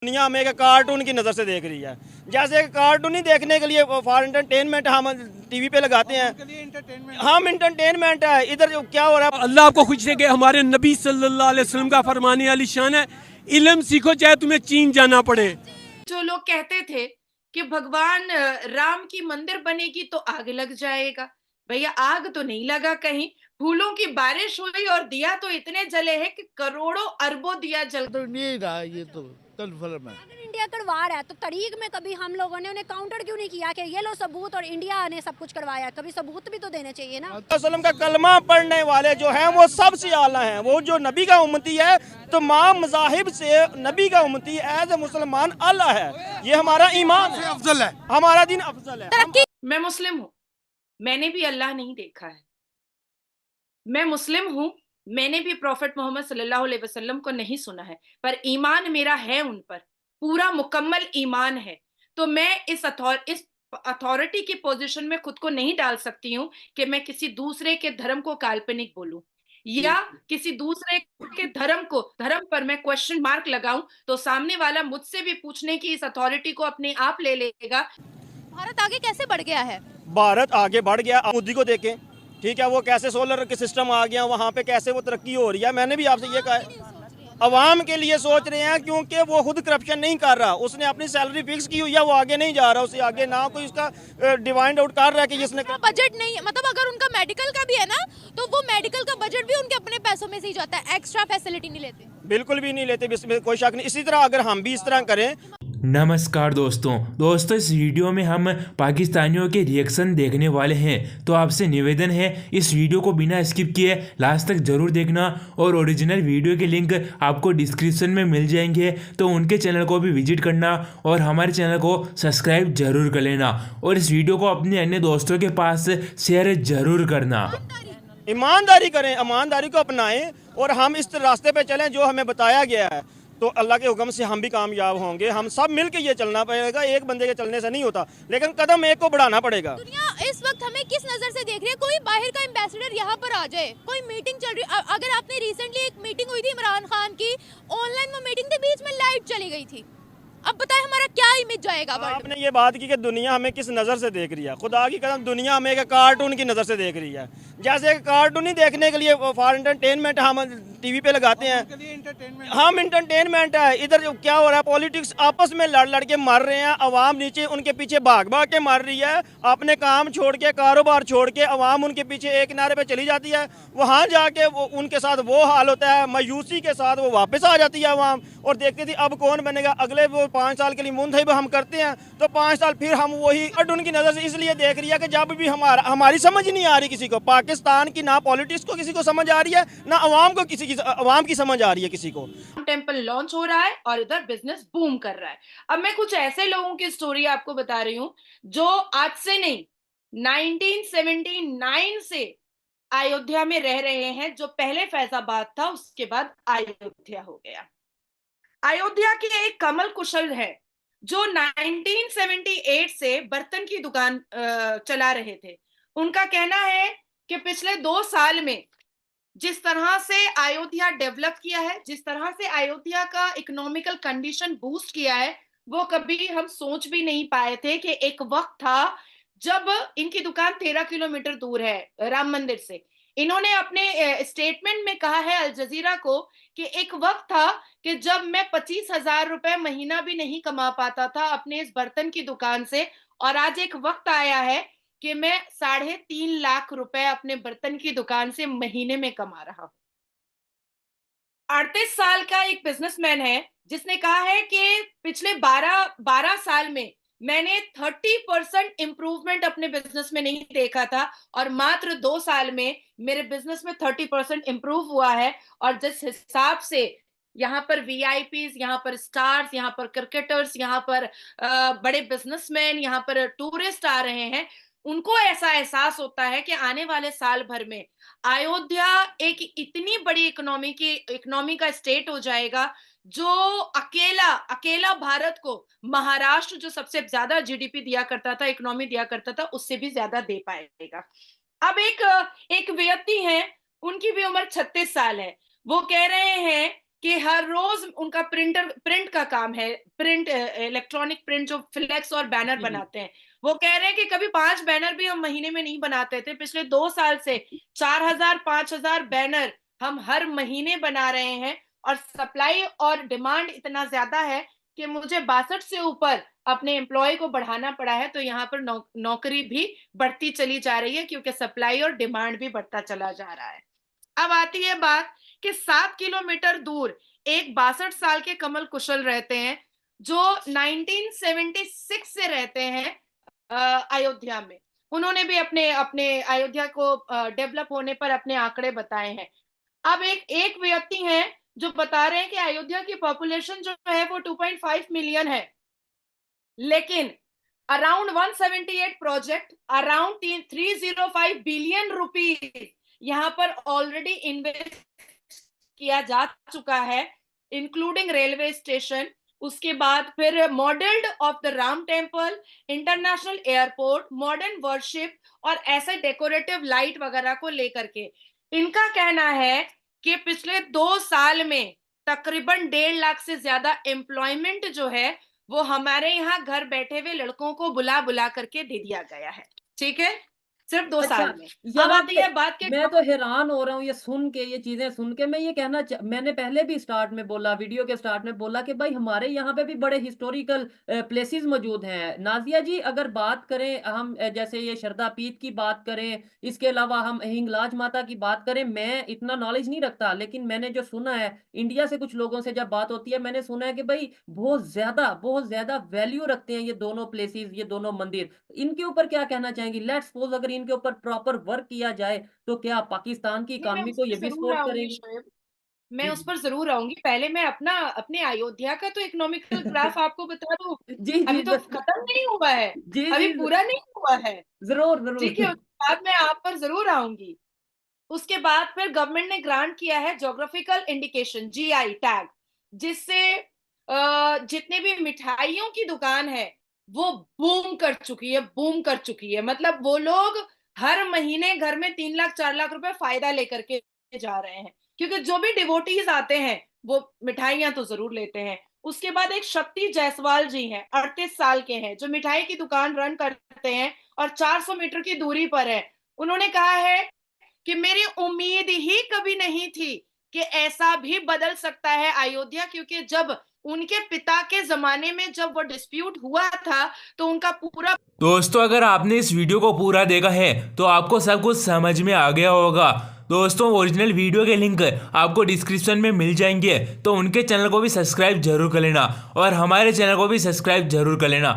दुनिया हमें एक कार्टून की नज़र से देख रही है। जैसे कार्टून ही देखने के लिए फॉर एंटरटेनमेंट हम टीवी पे लगाते हैं, हम इंटरटेनमेंट है। इधर जो क्या हो रहा है, अल्लाह आपको खुश रखे। हमारे नबी सल्लल्लाहु अलैहि वसल्लम का फरमाने वाली शान है, इल्म सीखो चाहे तुम्हें चीन जाना पड़े। जो लोग कहते थे कि भगवान राम की मंदिर बनेगी तो आग लग जाएगा, भैया आग तो नहीं लगा कहीं। फूलों की बारिश हुई और दिया तो इतने जले हैं कि करोड़ों अरबों दिया जल। तो नहीं रहा, ये तो कन्फर्म है। अगर इंडिया करवा रहा है तो तारीख में कभी हम लोगों ने उन्हें काउंटर क्यों नहीं किया कि ये लो सबूत, और इंडिया ने सब कुछ करवाया, कभी सबूत भी तो देने चाहिए ना। वसल्लम का कलमा पढ़ने वाले जो हैं वो सबसे आला हैं। वो जो नबी का उम्मती है, तमाम मज़ाहिब से नबी का उम्मती एज ए मुसलमान आला है। ये हमारा ईमान है, अफजल है, हमारा दिन अफजल है। मैं मुस्लिम हूँ, मैंने भी अल्लाह नहीं देखा है। मैं मुस्लिम हूँ, मैंने भी प्रॉफेट मोहम्मद सल्लल्लाहु अलैहि वसल्लम को नहीं सुना है, पर ईमान मेरा है उन पर, पूरा मुकम्मल ईमान है। तो मैं इस अथॉरिटी की पोजीशन में खुद को नहीं डाल सकती हूँ कि मैं किसी दूसरे के धर्म को काल्पनिक बोलूं या किसी दूसरे के धर्म पर मैं क्वेश्चन मार्क लगाऊं, तो सामने वाला मुझसे भी पूछने की इस अथॉरिटी को अपने आप ले लेगा। भारत आगे कैसे बढ़ गया है? भारत आगे बढ़ गया, मोदी को देखें, ठीक है, वो कैसे सोलर के सिस्टम आ गया, वहाँ पे कैसे वो तरक्की हो रही है। मैंने भी आपसे ये कहा है, अवाम के लिए सोच रहे हैं, क्योंकि वो खुद करप्शन नहीं कर रहा, उसने अपनी सैलरी फिक्स की हुई है, वो आगे नहीं जा रहा, उससे आगे ना कोई उसका डिवाइंड आउट कर रहा है कि जिसने बजट नहीं, मतलब अगर उनका मेडिकल का भी है ना, तो वो मेडिकल का बजट भी उनके अपने पैसों में से ही जाता है, एक्स्ट्रा फैसिलिटी नहीं लेते। बिल्कुल भी नहीं लेते, इसमें कोई शक नहीं। इसी तरह अगर हम भी इस तरह करें। नमस्कार दोस्तों इस वीडियो में हम पाकिस्तानियों के रिएक्शन देखने वाले हैं, तो आपसे निवेदन है इस वीडियो को बिना स्किप किए लास्ट तक ज़रूर देखना, और ओरिजिनल वीडियो के लिंक आपको डिस्क्रिप्शन में मिल जाएंगे, तो उनके चैनल को भी विजिट करना और हमारे चैनल को सब्सक्राइब जरूर कर लेना, और इस वीडियो को अपने अन्य दोस्तों के पास शेयर जरूर करना। ईमानदारी करें, ईमानदारी को अपनाएं और हम इस रास्ते पे चलें जो हमें बताया गया है, तो अल्लाह के हुक्म से हम भी कामयाब होंगे। हम सब मिल के ये चलना पड़ेगा, एक बंदे के चलने से नहीं होता, लेकिन कदम एक को बढ़ाना पड़ेगा। दुनिया इस वक्त हमें किस नजर से देख रही है? कोई बाहर का एम्बेसडर यहाँ पर आ जाए, कोई मीटिंग चल रही है, अगर आपने रिसेंटली एक मीटिंग हुई थी इमरान खान की, ऑनलाइन वो मीटिंग थी, बीच में लाइट चली गई थी, अब बताए हमारा क्या इमेज जाएगा? आपने ये बात की कि दुनिया हमें किस नज़र से देख रही है, खुदा की कसम दुनिया हमें एक कार्टून की नज़र से देख रही है। जैसे कार्टून ही देखने के लिए फॉर एंटरटेनमेंट हम टीवी पे लगाते हैं, हम इंटरटेनमेंट है। इधर जो क्या हो रहा है, पॉलिटिक्स आपस में लड़ लड़ के मर रहे हैं, अवाम नीचे उनके पीछे भाग भाग के मर रही है, अपने काम छोड़ के, कारोबार छोड़ के अवाम उनके पीछे एक किनारे पे चली जाती है। वहाँ जाके वो उनके साथ वो हाल होता है, मायूसी के साथ वो वापस आ जाती है अवाम, और देखती थी अब कौन बनेगा। अगले वो 5 साल के लिए मुंतहिब हम करते हैं, तो 5 साल फिर हम वही कार्टून की नज़र से इसलिए देख रही है कि जब भी हमारी समझ नहीं आ रही किसी को, पाकिस्तान की ना पॉलिटिक्स को किसी को समझ आ रही है, ना अवाम को अवाम की समझ आ रही है किसी को। टेम्पल लॉन्च हो रहा है और इधर बिजनेस बूम कर रहा है। अब मैं कुछ ऐसे लोगों की स्टोरी आपको बता रही हूँ जो आज से नहीं 1979 से अयोध्या में रह रहे हैं, जो पहले फैजाबाद था उसके बाद अयोध्या हो गया। अयोध्या के एक कमल कुशल है जो 1978 से बर्तन की दुकान चला रहे थे। उनका कहना है कि पिछले 2 साल में जिस तरह से अयोध्या डेवलप किया है, जिस तरह से अयोध्या का इकोनॉमिकल कंडीशन बूस्ट किया है, वो कभी हम सोच भी नहीं पाए थे कि एक वक्त था जब इनकी दुकान 13 किलोमीटर दूर है राम मंदिर से। इन्होंने अपने स्टेटमेंट में कहा है अल जजीरा को कि एक वक्त था कि जब मैं 25,000 रुपए महीना भी नहीं कमा पाता था अपने इस बर्तन की दुकान से, और आज एक वक्त आया है कि मैं 3.5 लाख रुपए अपने बर्तन की दुकान से महीने में कमा रहा हूं। 38 साल का एक बिजनेसमैन है जिसने कहा है कि पिछले 12 साल में मैंने 30% इंप्रूवमेंट अपने बिजनेस में नहीं देखा था, और मात्र 2 साल में मेरे बिजनेस में 30% इंप्रूव हुआ है। और जिस हिसाब से यहाँ पर वीआईपीज, यहाँ पर स्टार्स, यहाँ पर क्रिकेटर्स, यहाँ पर बड़े बिजनेसमैन, यहाँ पर टूरिस्ट आ रहे हैं, उनको ऐसा एहसास होता है कि आने वाले साल भर में अयोध्या एक इतनी बड़ी इकोनॉमी का स्टेट हो जाएगा जो अकेला भारत को, महाराष्ट्र जो सबसे ज्यादा जीडीपी दिया करता था, इकोनॉमी दिया करता था, उससे भी ज्यादा दे पाएगा। अब एक व्यक्ति है, उनकी भी उम्र 36 साल है। वो कह रहे हैं कि हर रोज उनका प्रिंट का काम है, प्रिंट इलेक्ट्रॉनिक प्रिंट, जो फ्लेक्स और बैनर बनाते हैं। वो कह रहे हैं कि कभी 5 बैनर भी हम महीने में नहीं बनाते थे, पिछले 2 साल से 4000 5000 बैनर हम हर महीने बना रहे हैं। और सप्लाई और डिमांड इतना ज्यादा है कि मुझे 62 से ऊपर अपने एम्प्लॉय को बढ़ाना पड़ा है। तो यहाँ पर नौकरी भी बढ़ती चली जा रही है, क्योंकि सप्लाई और डिमांड भी बढ़ता चला जा रहा है। अब आती है बात कि 7 किलोमीटर दूर एक 62 साल के कमल कुशल रहते हैं, जो 1976 से रहते हैं अयोध्या में। उन्होंने भी अपने अपने अयोध्या को डेवलप होने पर अपने आंकड़े बताए हैं। अब एक व्यक्ति हैं जो बता रहे हैं कि अयोध्या की पॉपुलेशन जो है वो 2.5 मिलियन है, लेकिन around 178 project, around 305 billion rupees यहाँ पर ऑलरेडी इन्वेस्ट किया जा चुका है, इंक्लूडिंग रेलवे स्टेशन। उसके बाद फिर modelled of the Ram temple, international airport, modern worship और ऐसे डेकोरेटिव लाइट वगैरह को लेकर के इनका कहना है कि पिछले 2 साल में तकरीबन 1.5 लाख से ज्यादा एम्प्लॉयमेंट जो है वो हमारे यहाँ घर बैठे हुए लड़कों को बुला बुला करके दे दिया गया है। ठीक है, सिर्फ 2 साल में। अब आती है बात के मैं तो हैरान हो रहा हूँ ये सुन के, ये चीजें सुन के। मैं ये मैंने पहले भी स्टार्ट में बोला, वीडियो के स्टार्ट में बोला कि भाई हमारे यहाँ पे भी बड़े हिस्टोरिकल प्लेसेस मौजूद हैं। नाजिया जी, अगर बात करें हम जैसे ये शरदा पीर की बात करें, इसके अलावा हम हिंगलाज माता की बात करें, मैं इतना नॉलेज नहीं रखता, लेकिन मैंने जो सुना है इंडिया से कुछ लोगों से जब बात होती है, मैंने सुना है कि भाई बहुत ज्यादा वैल्यू रखते हैं ये दोनों प्लेसेस, ये दोनों मंदिर। इनके ऊपर क्या कहना चाहेंगी? लेट्स सपोज अगर इनके ऊपर प्रॉपर वर्क किया जाए तो क्या पाकिस्तान की नहीं, मैं इकोनॉमी उस को पर ये भी जरूर सपोर्ट आऊंगी करेंगे? शोएब, मैं जी उस पर जरूर आऊंगी। पहले मैं अपने अयोध्या का तो इकोनॉमिकल ग्राफ आपको बता दूं। जी जी अभी तो खत्म नहीं हुआ है, जी अभी जी पूरा नहीं हुआ है। जरूर ठीक है, जरूर। उसके बाद मैं आप पर जरूर आऊंगी। उसके बाद फिर गवर्नमेंट ने ग्रांट किया है ज्योग्राफिकल इंडिकेशन, जीआई टैग, जिससे जितने भी मिठाइयों की दुकान है वो बूम कर चुकी है। मतलब वो लोग हर महीने घर में 3 लाख 4 लाख रुपए फायदा लेकर के जा रहे हैं, क्योंकि जो भी डिवोटीज आते हैं वो मिठाइयां तो जरूर लेते हैं। उसके बाद एक शक्ति जायसवाल जी हैं, 38 साल के हैं, जो मिठाई की दुकान रन करते हैं और 400 मीटर की दूरी पर है। उन्होंने कहा है कि मेरी उम्मीद ही कभी नहीं थी कि ऐसा भी बदल सकता है अयोध्या, क्योंकि जब उनके पिता के जमाने में जब वो डिस्प्यूट हुआ था तो उनका पूरा। दोस्तों, अगर आपने इस वीडियो को पूरा देखा है तो आपको सब कुछ समझ में आ गया होगा। दोस्तों, ओरिजिनल वीडियो के लिंक आपको डिस्क्रिप्शन में मिल जाएंगे, तो उनके चैनल को भी सब्सक्राइब जरूर कर लेना और हमारे चैनल को भी सब्सक्राइब जरूर कर लेना।